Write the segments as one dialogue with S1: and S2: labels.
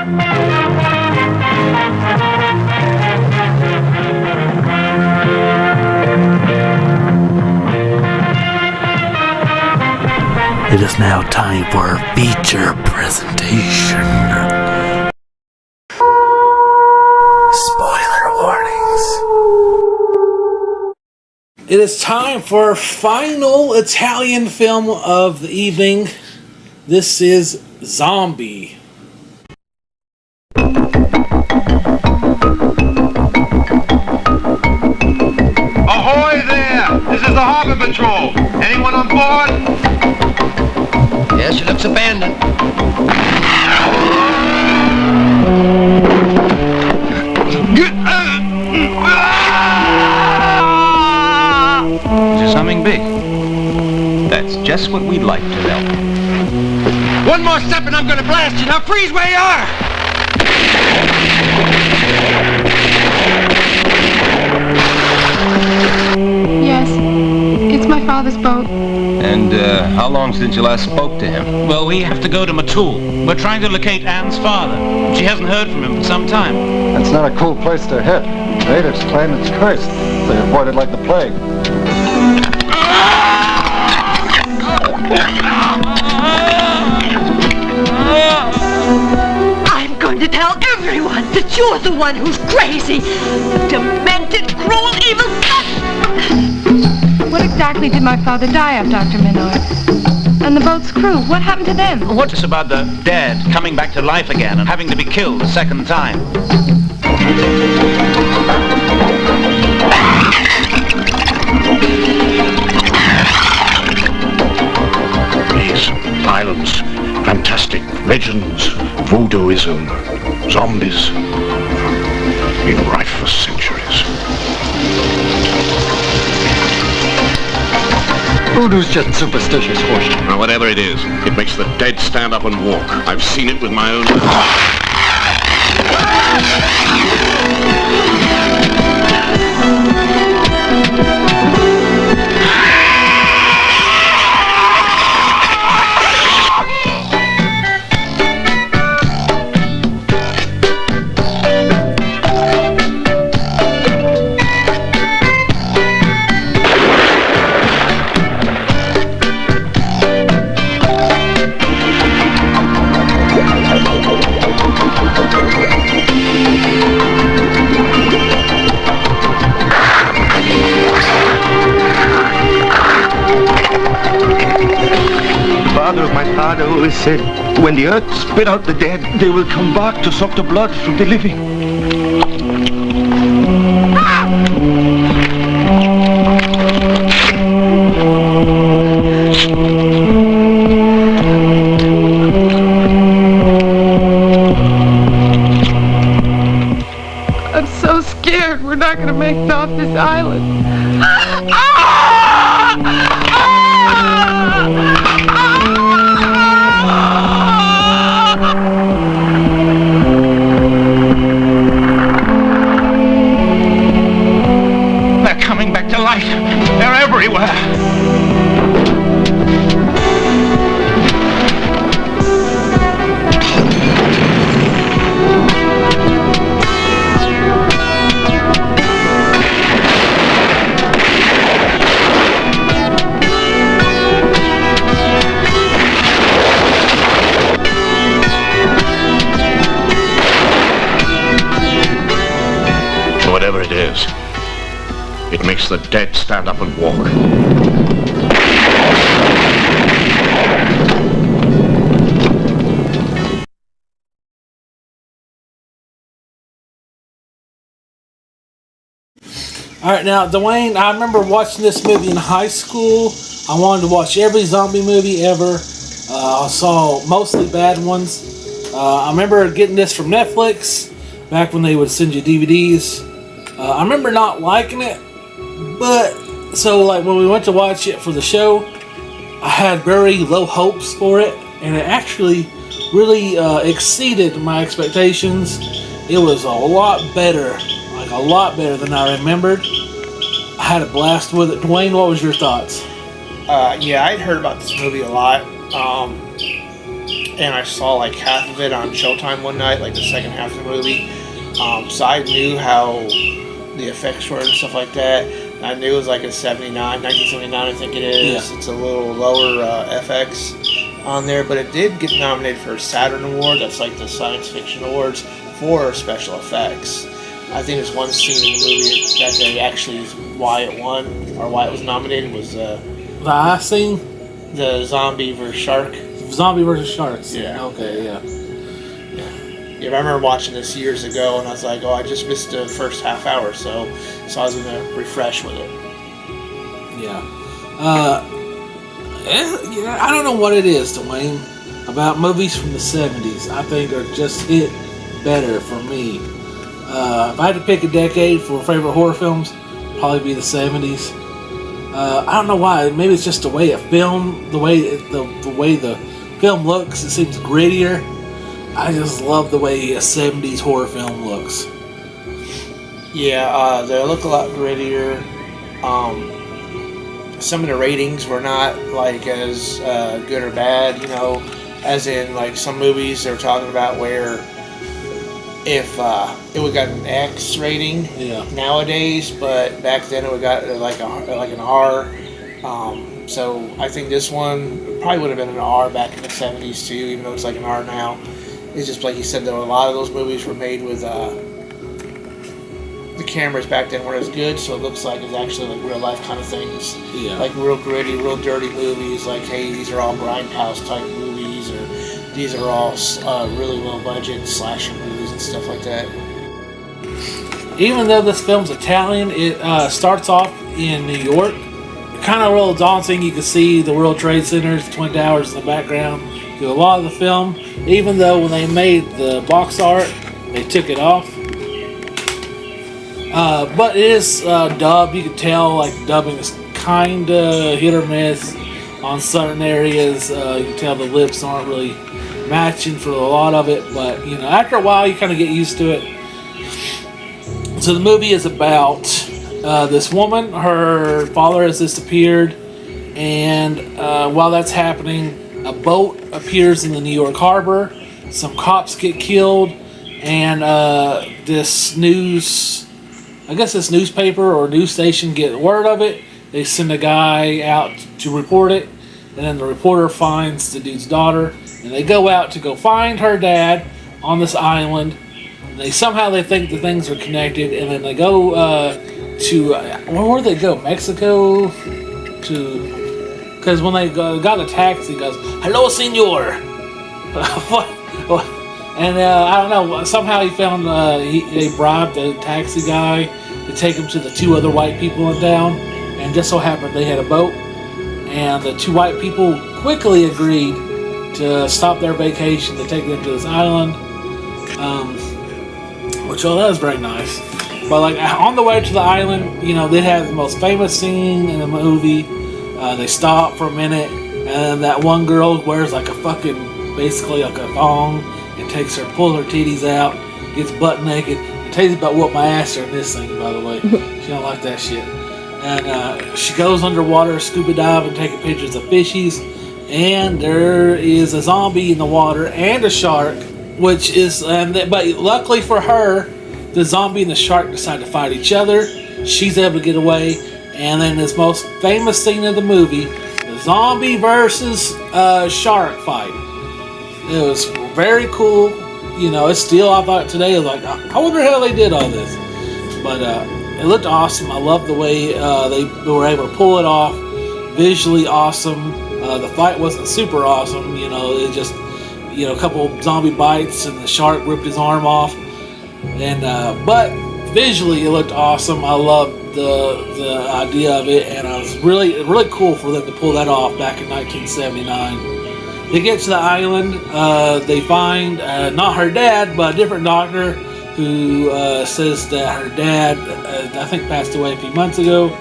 S1: It is now time for our feature presentation. Spoiler warnings. It is time for our final Italian film of the evening. This is Zombie.
S2: Ahoy there! This is the Harbor Patrol. Anyone on board?
S3: Yeah, she looks abandoned.
S4: Is there something big? That's just what we'd like to know.
S2: One more step and I'm gonna blast you. Now freeze where you are!
S5: Yes, it's my father's boat.
S4: And how long since you last spoke to him?
S6: Well, we have to go to Matul. We're trying to locate Anne's father. She hasn't heard from him for some time.
S7: That's not a cool place to hit. Natives claim it's cursed. They avoid it like the plague.
S8: I'm going to tell everyone that you're the one who's crazy. Demented, cruel, evil.
S5: What exactly did my father die of, Dr. Minot? And the boat's crew, what happened to them?
S6: What's this about the dead coming back to life again and having to be killed a second time?
S9: These islands, fantastic legends, voodooism, zombies, been rife for centuries.
S7: Voodoo's just superstitious horseshit.
S9: Now, whatever it is, it makes the dead stand up and walk. I've seen it with my own eyes.
S10: My father always said, when the earth spit out the dead, they will come back to suck the blood from the living.
S5: I'm so scared we're not going to make it off this island.
S6: They're coming back to life. They're everywhere.
S9: Whatever it is, it makes the dead stand up and walk.
S1: Alright, now, Dwayne, I remember watching this movie in high school. I wanted to watch every zombie movie ever. I saw mostly bad ones. I remember getting this from Netflix back when they would send you DVDs. I remember not liking it, but so like when we went to watch it for the show, I had very low hopes for it, and it actually really exceeded my expectations. It was a lot better, like a lot better than I remembered. I had a blast with it. Dwayne, what was your thoughts?
S11: Yeah, I'd heard about this movie a lot. and I saw like half of it on Showtime one night, like the second half of the movie. So I knew how the effects were and stuff like that. I knew it was like a 1979 I think it is. Yeah. It's a little lower FX on there, but it did get nominated for a Saturn Award. That's like the science fiction awards for special effects. I think there's one scene in the movie that they actually why it won or why it was nominated was
S1: the eye scene,
S11: the zombie versus shark.
S1: Zombie versus sharks.
S11: Yeah.
S1: Okay. Yeah.
S11: Yeah, I remember watching this years ago, and I was like, "Oh, I just missed the first half hour, so I was gonna refresh with it."
S1: Yeah. I don't know what it is, Dwayne, about movies from the '70s. I think are just hit better for me. If I had to pick a decade for favorite horror films, it'd probably be the '70s. I don't know why. Maybe it's just the way it filmed, the way the film looks. It seems grittier. I just love the way a '70s horror film looks.
S11: Yeah, they look a lot grittier. Some of the ratings were not like as good or bad, you know, as in like some movies they're talking about where if it would got an X rating nowadays, but back then it would got like an R. So I think this one probably would have been an R back in the '70s too, even though it's like an R now. It's just like you said, though, a lot of those movies were made with the cameras back then weren't as good, so it looks like it's actually like real life kind of things.
S1: Yeah.
S11: Like real gritty, real dirty movies. Like, hey, these are all grindhouse type movies, or these are all really low budget slasher movies and stuff like that.
S1: Even though this film's Italian, it starts off in New York. Kind of real daunting. You can see the World Trade Centers, the Twin Towers in the background. Do a lot of the film, even though when they made the box art, they took it off. But it is dubbed. You can tell like the dubbing is kind of hit or miss on certain areas. You can tell the lips aren't really matching for a lot of it, but you know, after a while, you kind of get used to it. So the movie is about this woman. Her father has disappeared, and while that's happening, a boat appears in the New York harbor. Some cops get killed, and this newspaper or news station get word of it. They send a guy out to report it, and then the reporter finds the dude's daughter, and they go out to go find her dad on this island. And they think the things are connected, and then they go to where do they go? Mexico to. Because when they got a taxi, he goes, "Hello, senor." What? And I don't know. Somehow he found they bribed the taxi guy to take him to the two other white people in town, and just so happened they had a boat, and the two white people quickly agreed to stop their vacation to take them to this island. That was very nice. But like on the way to the island, you know, they have the most famous scene in the movie. They stop for a minute, and that one girl wears like basically like a thong, and pulls her titties out, gets butt naked. It tells you about what my ass are in this thing, by the way. She don't like that shit. And she goes underwater, scuba dive, and taking pictures of fishies. And there is a zombie in the water and a shark, but luckily for her, the zombie and the shark decide to fight each other. She's able to get away. And then this most famous scene of the movie, the zombie versus shark fight. It was very cool. You know, it's still, I thought today, I was like, I wonder how they did all this. But it looked awesome. I love the way they were able to pull it off. Visually awesome. The fight wasn't super awesome. You know, it just, a couple of zombie bites and the shark ripped his arm off. And but visually it looked awesome. I loved the idea of it, and it was really cool for them to pull that off back in 1979. They get to the island. They find not her dad, but a different doctor who says that her dad, I think, passed away a few months ago,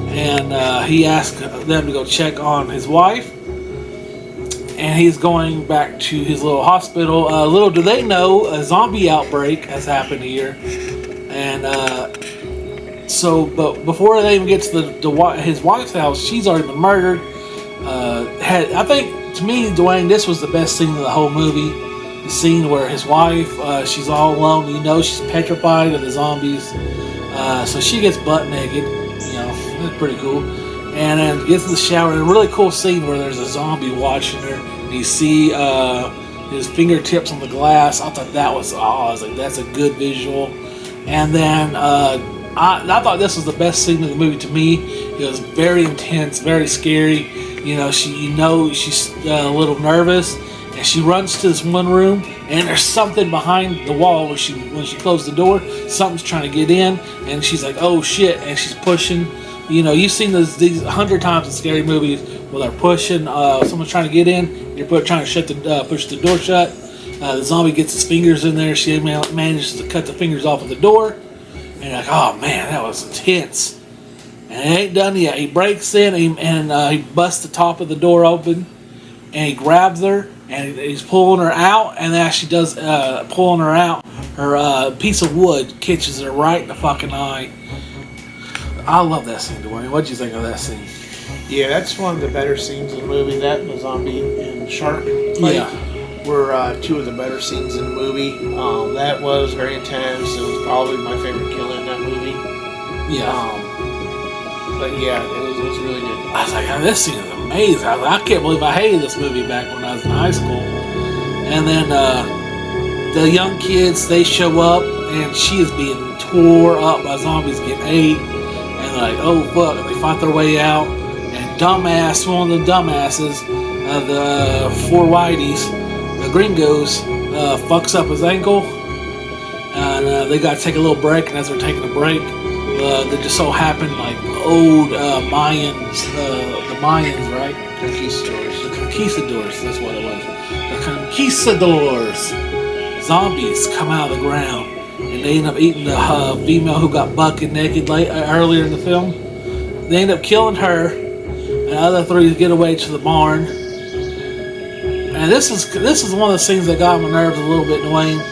S1: and he asked them to go check on his wife. And he's going back to his little hospital. Little do they know, a zombie outbreak has happened here, and but before they even get to his wife's house, she's already been murdered. I think to me, Dwayne, this was the best scene of the whole movie. The scene where his wife, she's all alone. You know, she's petrified of the zombies. So she gets butt naked. You know, that's pretty cool. And then gets in the shower. And a really cool scene where there's a zombie watching her. And you see his fingertips on the glass. I thought that was, I was like, that's a good visual. And then I thought this was the best scene of the movie to me. It was very intense, very scary. You know, she's a little nervous. And she runs to this one room, and there's something behind the wall when she closed the door. Something's trying to get in, and she's like, "Oh shit!" And she's pushing. You know, you've seen these 100 times in scary movies where they're pushing. Someone's trying to get in. You're trying to push the door shut. The zombie gets his fingers in there. She manages to cut the fingers off of the door, and you're like, "Oh man, that was intense." And it ain't done yet. He breaks in and he busts the top of the door open, and he grabs her. And he's pulling her out, and as she does pulling her out, her piece of wood catches her right in the fucking eye. I love that scene, Dwayne. What'd you think of that scene?
S11: Yeah, that's one of the better scenes in the movie. That and the zombie and shark fight were two of the better scenes in the movie. That was very intense. It was probably my favorite kill in that movie.
S1: Yeah.
S11: But yeah, it was really good.
S1: I was like, oh, this scene is amazing. I can't believe I hated this movie back when I was in high school. And then the young kids, they show up, and she is being tore up by zombies, getting ate. And they're like, oh fuck, and they fight their way out. And dumbass, one of the dumbasses, the four whiteys, the gringos, fucks up his ankle. And they got to take a little break, and as they're taking a break, they just so happened like old Mayans, the Mayans, right?
S11: Conquistadors.
S1: The Conquistadors, that's what it was. The Conquistadors. Zombies come out of the ground, and they end up eating the female who got bucket naked earlier in the film. They end up killing her, and the other three get away to the barn. And this is one of the scenes that got on my nerves a little bit, Dwayne.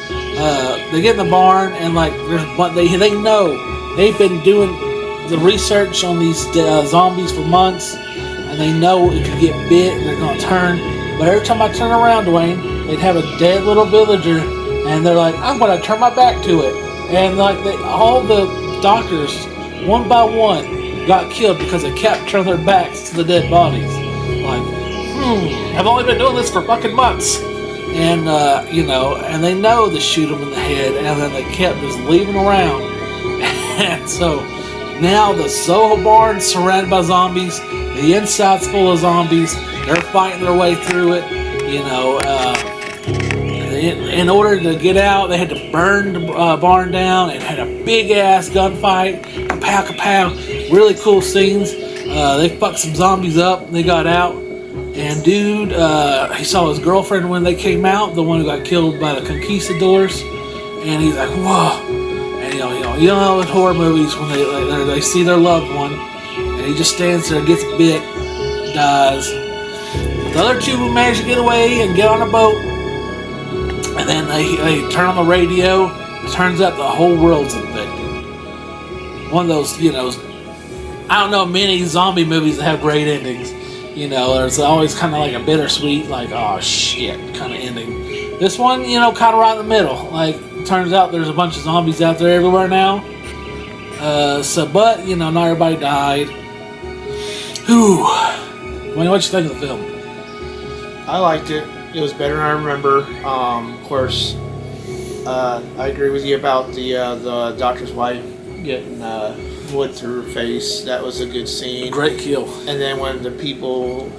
S1: They get in the barn, and like they know. They've been doing the research on these zombies for months, and they know it could get bit and they're going to turn. But every time I turn around, Dwayne, they'd have a dead little villager, and they're like, I'm going to turn my back to it. And like all the doctors, one by one, got killed because they kept turning their backs to the dead bodies. Like, I've only been doing this for fucking months. And, you know, and they know to shoot them in the head, and then they kept just leaving around. And so now the Soho barn's surrounded by zombies. The inside's full of zombies. They're fighting their way through it. You know, in order to get out, they had to burn the barn down and had a big ass gunfight. Kapow, kapow. Really cool scenes. They fucked some zombies up. And they got out. And dude, he saw his girlfriend when they came out, the one who got killed by the Conquistadors. And he's like, whoa. And you know, in horror movies when they see their loved one, and he just stands there and gets bit, dies. The other two manage to get away and get on a boat, and then they turn on the radio. It turns out the whole world's infected. One of those, you know, I don't know many zombie movies that have great endings. You know, there's always kind of like a bittersweet, like, oh shit, kind of ending. This one, you know, kind of right in the middle. Like, turns out there's a bunch of zombies out there everywhere now. But, you know, not everybody died. Whew. What'd you think of the film?
S11: I liked it. It was better than I remember. Of course, I agree with you about the doctor's wife getting wood through her face. That was a good scene.
S1: Great kill.
S11: And then when the people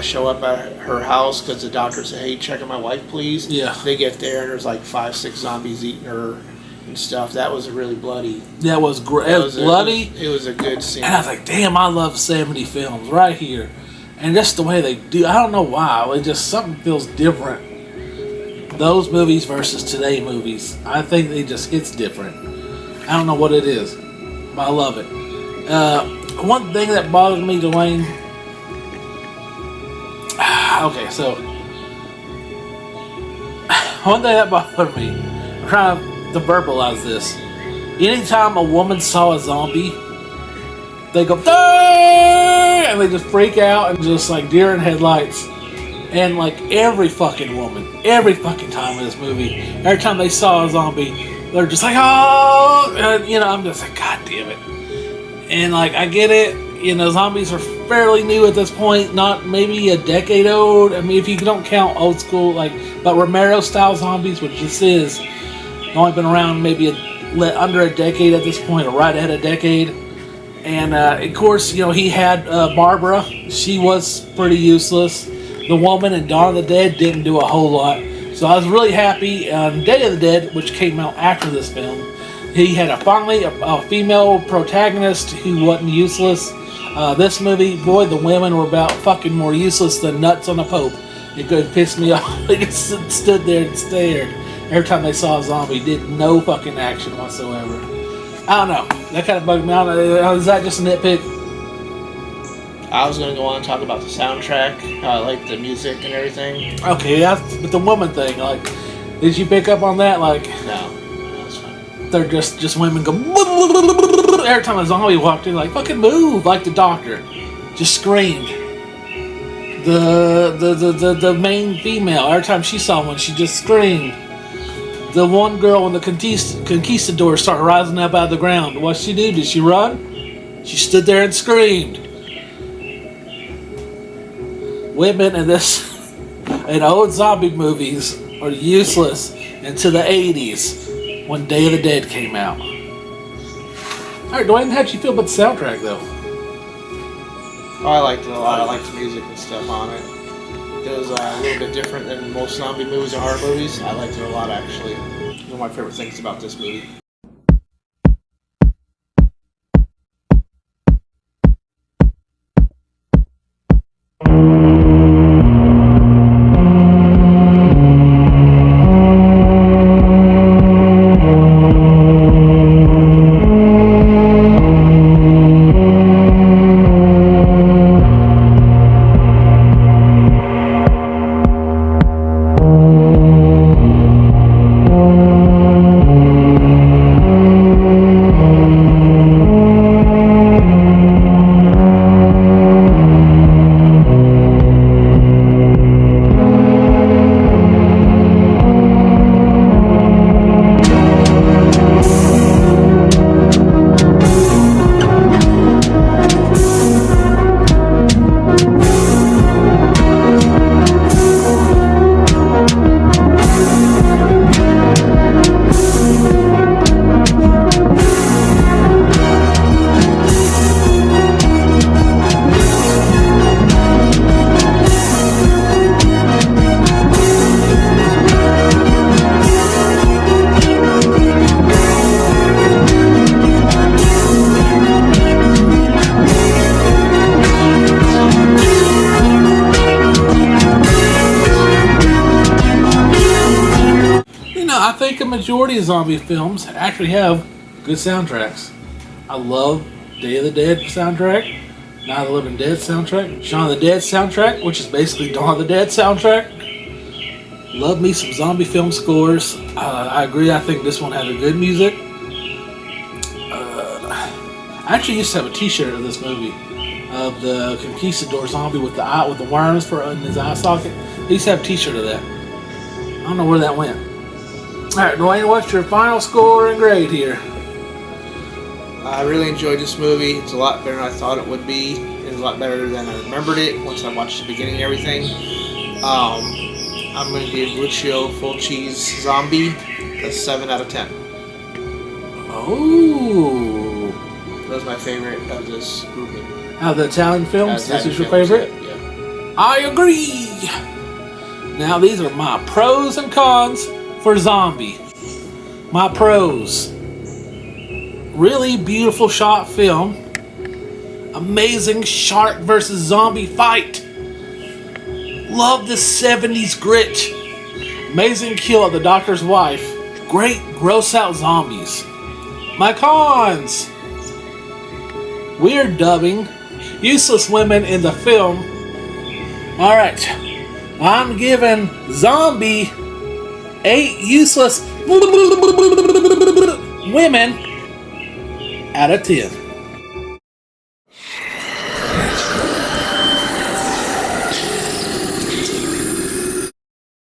S11: show up at her house because the doctor said, hey, check on my wife, please.
S1: Yeah.
S11: They get there and there's like 5-6 zombies eating her and stuff. That was really bloody.
S1: That was great. It was bloody.
S11: It was a good scene.
S1: And I was like, damn, I love 70 films right here. And just the way they do, I don't know why. It just, something feels different. Those movies versus today movies. I think they just hits different. I don't know what it is, but I love it. One thing that bothered me, Dwayne. Okay, so one thing that bothered me, I'm trying to verbalize this. Anytime a woman saw a zombie, they go, "Dang!" and they just freak out and just like deer in headlights. And like every fucking woman, every fucking time in this movie, every time they saw a zombie, they're just like, oh, and, you know, I'm just like, God damn it. And like, I get it, you know, zombies are fairly new at this point, not maybe a decade old. I mean, if you don't count old school, like, but Romero style zombies, which this is, only been around maybe under a decade at this point, or right at a decade. And of course, you know, he had Barbara. She was pretty useless. The woman in Dawn of the Dead didn't do a whole lot. So I was really happy on Day of the Dead, which came out after this film. He had finally a female protagonist who wasn't useless. This movie, boy, the women were about fucking more useless than nuts on a pope. It could piss me off. They just stood there and stared. Every time they saw a zombie, did no fucking action whatsoever. I don't know. That kind of bugged me out. Is that just a nitpick?
S11: I was going to go on and talk about the soundtrack, like the music and everything.
S1: Okay, but the woman thing, like, did you pick up on that? Like,
S11: no, that's fine.
S1: They're just women go every time a zombie walked in, like, fucking move, like the doctor, just screamed. The main female, every time she saw one, she just screamed. The one girl when the conquistadors started rising up out of the ground, what'd she do? Did she run? She stood there and screamed. Women in old zombie movies are useless into the 80s when Day of the Dead came out. Alright, Dwayne, how'd you feel about the soundtrack though?
S11: Oh, I liked it a lot. I liked the music and stuff on it. It was a little bit different than most zombie movies or horror movies. I liked it a lot, actually. One of my favorite things about this movie.
S1: I think a majority of zombie films actually have good soundtracks. I love Day of the Dead soundtrack, Night of the Living Dead soundtrack, Shaun of the Dead soundtrack, which is basically Dawn of the Dead soundtrack. Love me some zombie film scores. I agree, I think this one had a good music. I actually used to have a t-shirt of this movie, of the Conquistador zombie with the eye, with the worms in his eye socket. I used to have a t-shirt of that. I don't know where that went. Alright, Dwayne, what's your final score and grade here?
S11: I really enjoyed this movie. It's a lot better than I thought it would be. It's a lot better than I remembered it once I watched the beginning and everything. I'm going to give Lucio Full Cheese Zombie a 7 out of 10.
S1: Oh.
S11: That was my favorite of this grouping.
S1: Out of the Italian films, this is your favorite?
S11: Yeah.
S1: I agree! Now these are my pros and cons for Zombie. My pros. Really beautiful shot film. Amazing shark versus zombie fight. Love the 70s grit. Amazing kill of the doctor's wife. Great gross out zombies. My cons. Weird dubbing. Useless women in the film. Alright. I'm giving Zombie 8 useless women out of 10.